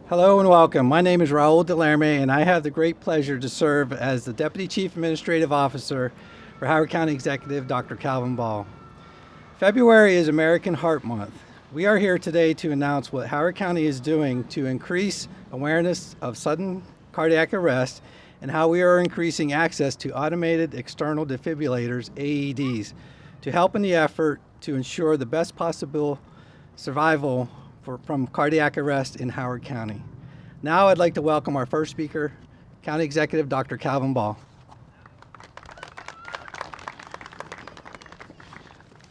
Hello and welcome. My name is Raul Delerme, and I have the great pleasure to serve as the Deputy Chief Administrative Officer for Howard County Executive Dr. Calvin Ball. February is American Heart Month. We are here today to announce what Howard County is doing to increase awareness of sudden cardiac arrest and how we are increasing access to automated external defibrillators, AEDs, to help in the effort to ensure the best possible survival from cardiac arrest in Howard County. Now I'd like to welcome our first speaker, County Executive Dr. Calvin Ball.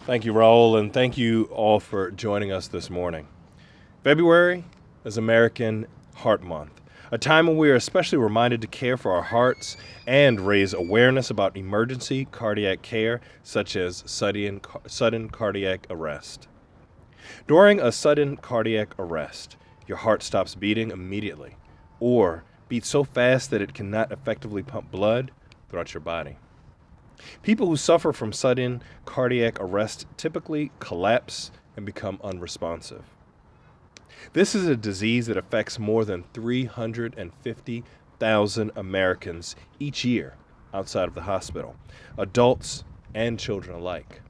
Thank you, Raul, and thank you all for joining us this morning. February is American Heart Month, a time when we are especially reminded to care for our hearts and raise awareness about emergency cardiac care, such as sudden cardiac arrest. During a sudden cardiac arrest, your heart stops beating immediately or beats so fast that it cannot effectively pump blood throughout your body. People who suffer from sudden cardiac arrest typically collapse and become unresponsive. This is a disease that affects more than 350,000 Americans each year outside of the hospital, adults and children alike.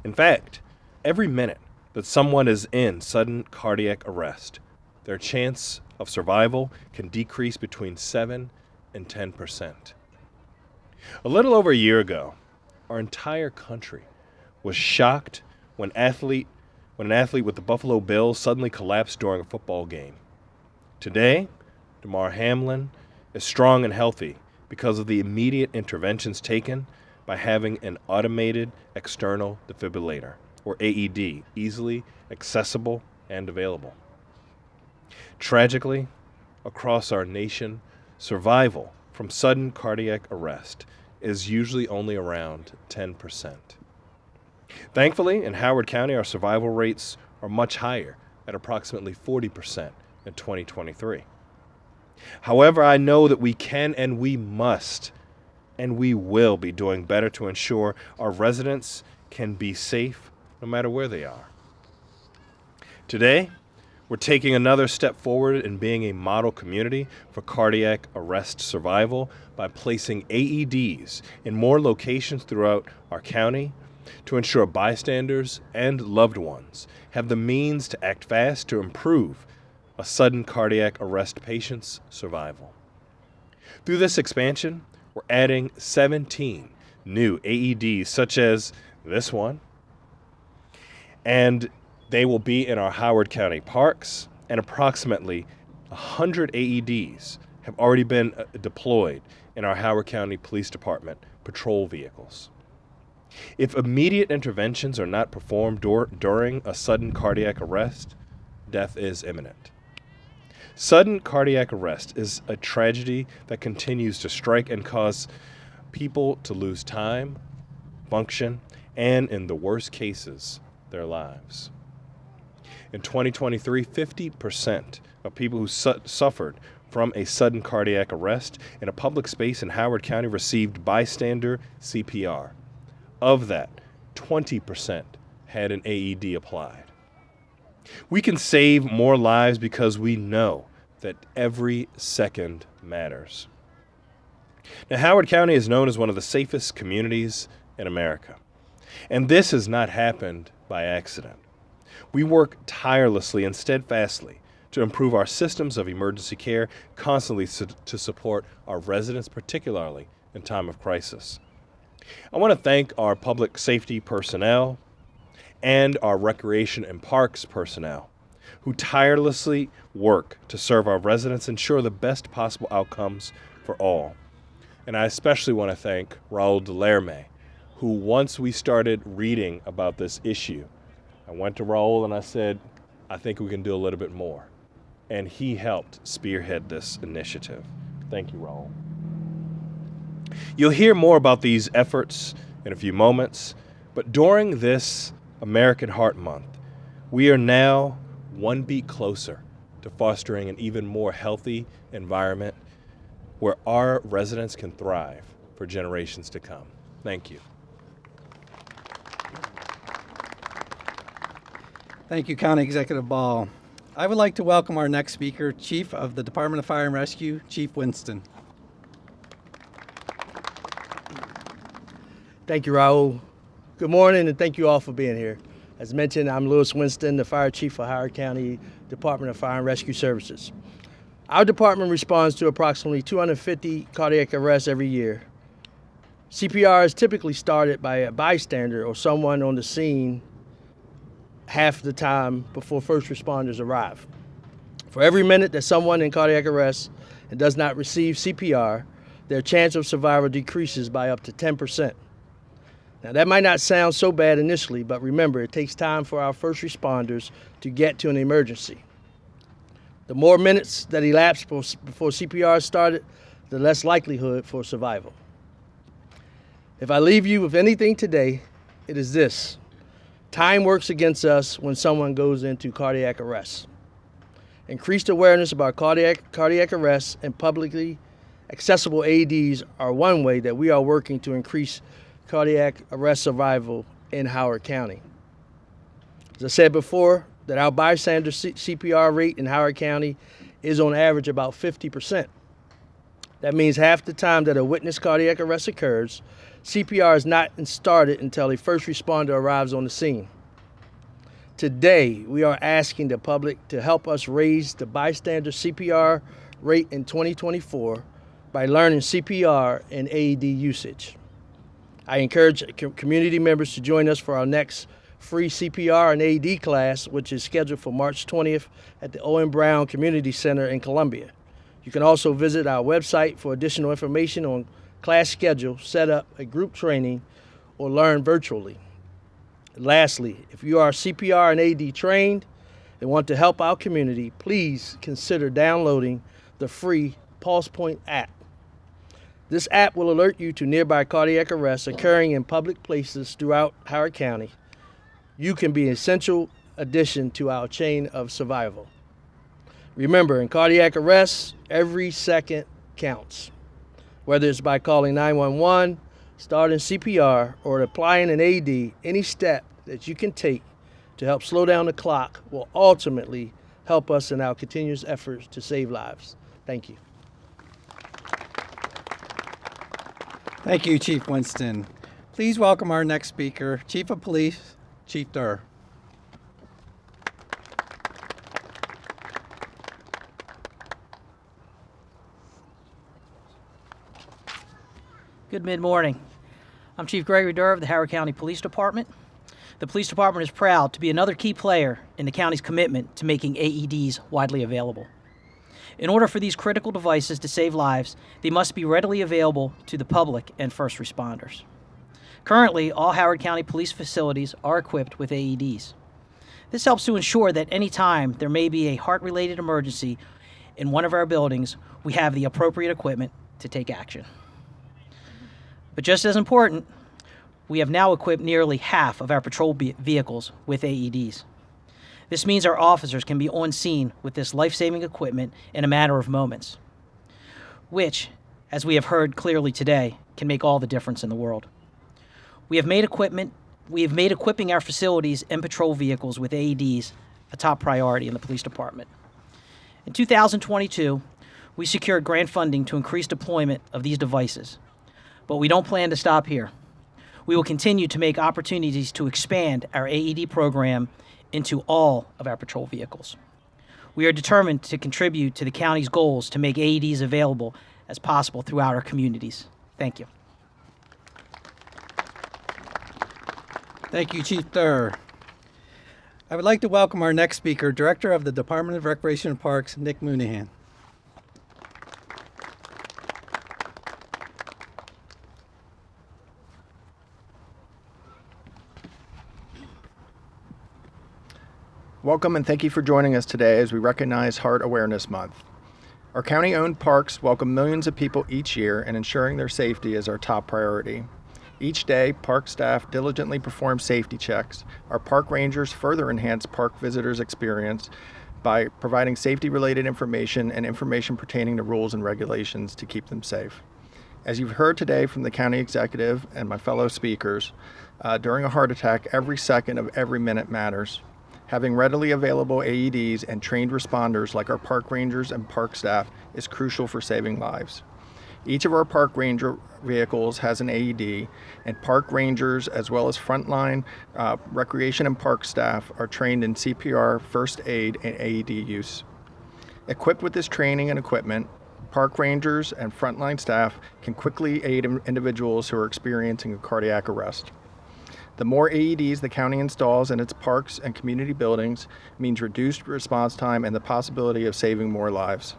In fact, every minute that someone is in sudden cardiac arrest, their chance of survival can decrease between 7 and 10%. A little over a year ago, our entire country was shocked when an athlete with the Buffalo Bills suddenly collapsed during a football game. Today, Damar Hamlin is strong and healthy because of the immediate interventions taken by having an automated external defibrillator, or AED, easily accessible and available. Tragically, across our nation, survival from sudden cardiac arrest is usually only around 10%. Thankfully, in Howard County, our survival rates are much higher, at approximately 40% in 2023. However, I know that we can and we must and we will be doing better to ensure our residents can be safe no matter where they are. Today, we're taking another step forward in being a model community for cardiac arrest survival by placing AEDs in more locations throughout our county to ensure bystanders and loved ones have the means to act fast to improve a sudden cardiac arrest patient's survival. Through this expansion, we're adding 17 new AEDs, such as this one, and they will be in our Howard County parks, and approximately 100 AEDs have already been deployed in our Howard County Police Department patrol vehicles. If immediate interventions are not performed during a sudden cardiac arrest, death is imminent. Sudden cardiac arrest is a tragedy that continues to strike and cause people to lose time, function, and in the worst cases, their lives. In 2023, 50% of people who suffered from a sudden cardiac arrest in a public space in Howard County received bystander CPR. Of that, 20% had an AED applied. We can save more lives because we know that every second matters. Now, Howard County is known as one of the safest communities in America. And this has not happened by accident. We work tirelessly and steadfastly to improve our systems of emergency care, constantly to support our residents, particularly in time of crisis. I want to thank our public safety personnel and our recreation and parks personnel who tirelessly work to serve our residents and ensure the best possible outcomes for all. And I especially want to thank Raul Delerme, who, once we started reading about this issue, I went to Raul and I said, I think we can do a little bit more. And he helped spearhead this initiative. Thank you, Raul. You'll hear more about these efforts in a few moments, but during this American Heart Month, we are now one beat closer to fostering an even more healthy environment where our residents can thrive for generations to come. Thank you. Thank you, County Executive Ball. I would like to welcome our next speaker, Chief of the Department of Fire and Rescue, Chief Winston. Thank you, Raul. Good morning, and thank you all for being here. As mentioned, I'm Lewis Winston, the Fire Chief for Howard County Department of Fire and Rescue Services. Our department responds to approximately 250 cardiac arrests every year. CPR is typically started by a bystander or someone on the scene half the time before first responders arrive. For every minute that someone in cardiac arrest and does not receive CPR, their chance of survival decreases by up to 10%. Now, that might not sound so bad initially, but remember, it takes time for our first responders to get to an emergency. The more minutes that elapse before CPR is started, the less likelihood for survival. If I leave you with anything today, it is this. Time works against us when someone goes into cardiac arrest. Increased awareness about cardiac arrests and publicly accessible AEDs are one way that we are working to increase cardiac arrest survival in Howard County. As I said before, that our bystander CPR rate in Howard County is on average about 50%. That means half the time that a witness cardiac arrest occurs, CPR is not started until a first responder arrives on the scene. Today, we are asking the public to help us raise the bystander CPR rate in 2024 by learning CPR and AED usage. I encourage community members to join us for our next free CPR and AED class, which is scheduled for March 20th at the Owen Brown Community Center in Columbia. You can also visit our website for additional information on class schedule, set up a group training, or learn virtually. Lastly, if you are CPR and AED trained and want to help our community, please consider downloading the free PulsePoint app. This app will alert you to nearby cardiac arrests occurring in public places throughout Howard County. You can be an essential addition to our chain of survival. Remember, in cardiac arrests, every second counts. Whether it's by calling 911, starting CPR, or applying an AED, any step that you can take to help slow down the clock will ultimately help us in our continuous efforts to save lives. Thank you. Thank you, Chief Winston. Please welcome our next speaker, Chief of Police, Chief Durr. Good mid-morning. I'm Chief Gregory Durr of the Howard County Police Department. The Police Department is proud to be another key player in the county's commitment to making AEDs widely available. In order for these critical devices to save lives, they must be readily available to the public and first responders. Currently, all Howard County police facilities are equipped with AEDs. This helps to ensure that any time there may be a heart-related emergency in one of our buildings, we have the appropriate equipment to take action. But just as important, we have now equipped nearly half of our patrol vehicles with AEDs. This means our officers can be on scene with this life-saving equipment in a matter of moments, which, as we have heard clearly today, can make all the difference in the world. We have made equipping our facilities and patrol vehicles with AEDs a top priority in the police department. In 2022, we secured grant funding to increase deployment of these devices, but we don't plan to stop here. We will continue to make opportunities to expand our AED program into all of our patrol vehicles. We are determined to contribute to the county's goals to make AEDs available as possible throughout our communities. Thank you. Thank you, Chief Durr. I would like to welcome our next speaker, Director of the Department of Recreation and Parks, Nick Mooneyhan. Welcome and thank you for joining us today as we recognize Heart Awareness Month. Our county-owned parks welcome millions of people each year, and ensuring their safety is our top priority. Each day, park staff diligently perform safety checks. Our park rangers further enhance park visitors' experience by providing safety-related information and information pertaining to rules and regulations to keep them safe. As you've heard today from the county executive and my fellow speakers, during a heart attack, every second of every minute matters. Having readily available AEDs and trained responders like our park rangers and park staff is crucial for saving lives. Each of our park ranger vehicles has an AED, and park rangers as well as frontline recreation and park staff are trained in CPR, first aid, and AED use. Equipped with this training and equipment, park rangers and frontline staff can quickly aid individuals who are experiencing a cardiac arrest. The more AEDs the county installs in its parks and community buildings means reduced response time and the possibility of saving more lives.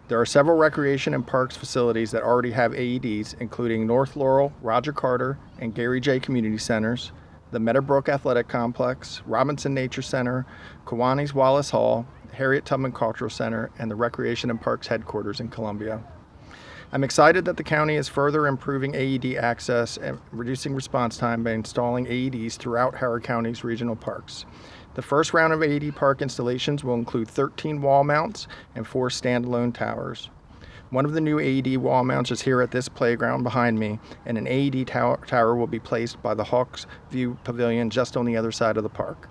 There are several recreation and parks facilities that already have AEDs, including North Laurel, Roger Carter, and Gary J. Community Centers, the Meadowbrook Athletic Complex, Robinson Nature Center, Kiwanis Wallace Hall, Harriet Tubman Cultural Center, and the Recreation and Parks headquarters in Columbia. I'm excited that the county is further improving AED access and reducing response time by installing AEDs throughout Howard County's regional parks. The first round of AED park installations will include 13 wall mounts and 4 standalone towers. One of the new AED wall mounts is here at this playground behind me, and an AED tower will be placed by the Hawks View Pavilion just on the other side of the park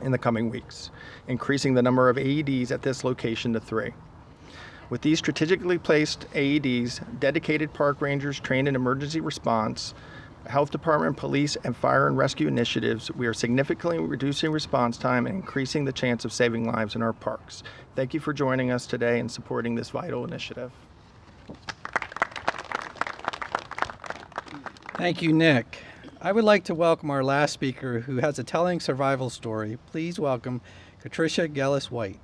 in the coming weeks, increasing the number of AEDs at this location to 3. With these strategically placed AEDs, dedicated park rangers trained in emergency response, Health Department, police, and fire and rescue initiatives, we are significantly reducing response time and increasing the chance of saving lives in our parks. Thank you for joining us today and supporting this vital initiative. Thank you, Nick. I would like to welcome our last speaker who has a telling survival story. Please welcome Patricia Gellis-White.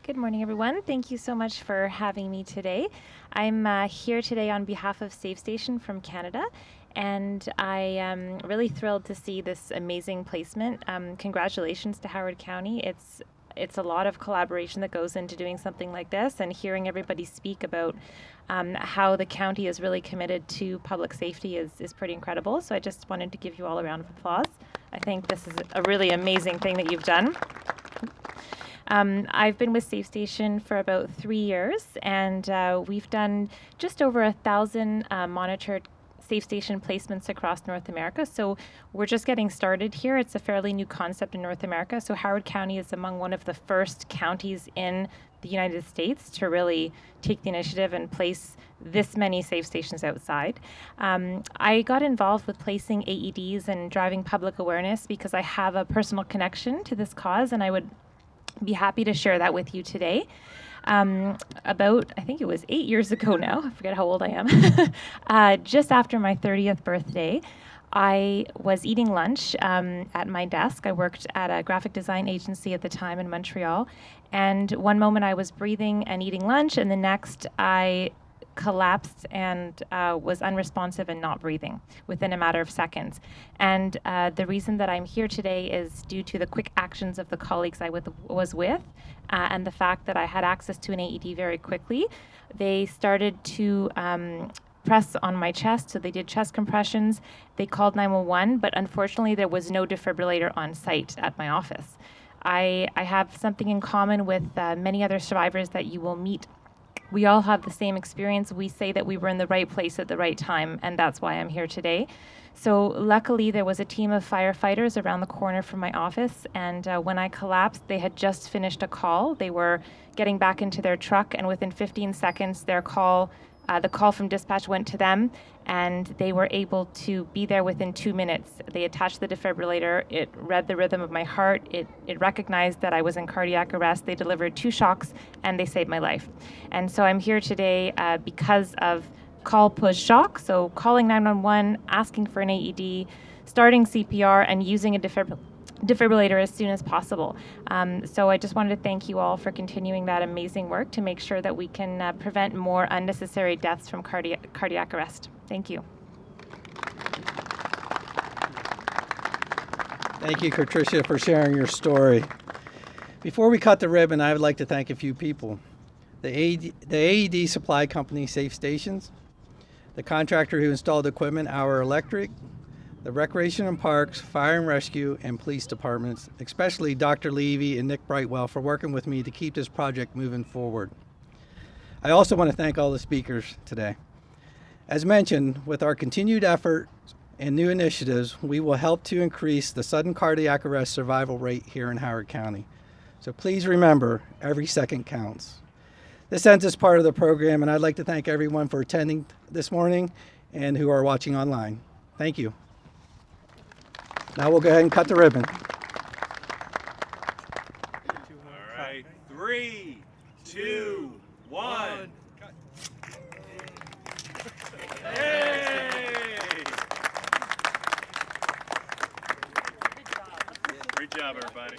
Good morning, everyone. Thank you so much for having me today. I'm here today on behalf of Safe Station from Canada, and I am really thrilled to see this amazing placement. Congratulations to Howard County. It's a lot of collaboration that goes into doing something like this, and hearing everybody speak about how the county is really committed to public safety is pretty incredible. So I just wanted to give you all a round of applause. I think this is a really amazing thing that you've done. I've been with Safe Station for about 3 years, and we've done just over 1,000 monitored Safe Station placements across North America. So we're just getting started here. It's a fairly new concept in North America. So Howard County is among one of the first counties in the United States to really take the initiative and place this many safe stations outside. I got involved with placing AEDs and driving public awareness because I have a personal connection to this cause, and I would be happy to share that with you today. About, I think it was 8 years ago now, I forget how old I am, just after my 30th birthday, I was eating lunch at my desk. I worked at a graphic design agency at the time in Montreal, and one moment I was breathing and eating lunch, and the next I collapsed and was unresponsive and not breathing within a matter of seconds. And the reason that I'm here today is due to the quick actions of the colleagues I was with and the fact that I had access to an AED very quickly. They started to press on my chest, so they did chest compressions. They called 911, but unfortunately there was no defibrillator on site at my office. I have something in common with many other survivors that you will meet. We all have the same experience. We say that we were in the right place at the right time, and that's why I'm here today. So luckily, there was a team of firefighters around the corner from my office, and when I collapsed, they had just finished a call. They were getting back into their truck, and within 15 seconds, the call from dispatch went to them, and they were able to be there within 2 minutes. They attached the defibrillator. It read the rhythm of my heart. It recognized that I was in cardiac arrest. They delivered 2 shocks, and they saved my life. And so I'm here today because of call, push, shock. So calling 911, asking for an AED, starting CPR, and using a defibrillator as soon as possible. So I just wanted to thank you all for continuing that amazing work to make sure that we can prevent more unnecessary deaths from cardiac arrest. Thank you. Thank you, Patricia, for sharing your story. Before we cut the ribbon, I would like to thank a few people. The AED supply company, Safe Stations, the contractor who installed equipment, Our Electric, the Recreation and Parks, Fire and Rescue, and Police Departments, especially Dr. Levy and Nick Brightwell for working with me to keep this project moving forward. I also want to thank all the speakers today. As mentioned, with our continued effort and new initiatives, we will help to increase the sudden cardiac arrest survival rate here in Howard County. So please remember, every second counts. This ends this part of the program, and I'd like to thank everyone for attending this morning and who are watching online. Thank you. Now we'll go ahead and cut the ribbon. All right, 3, 2, 1. Hey! Great job, everybody.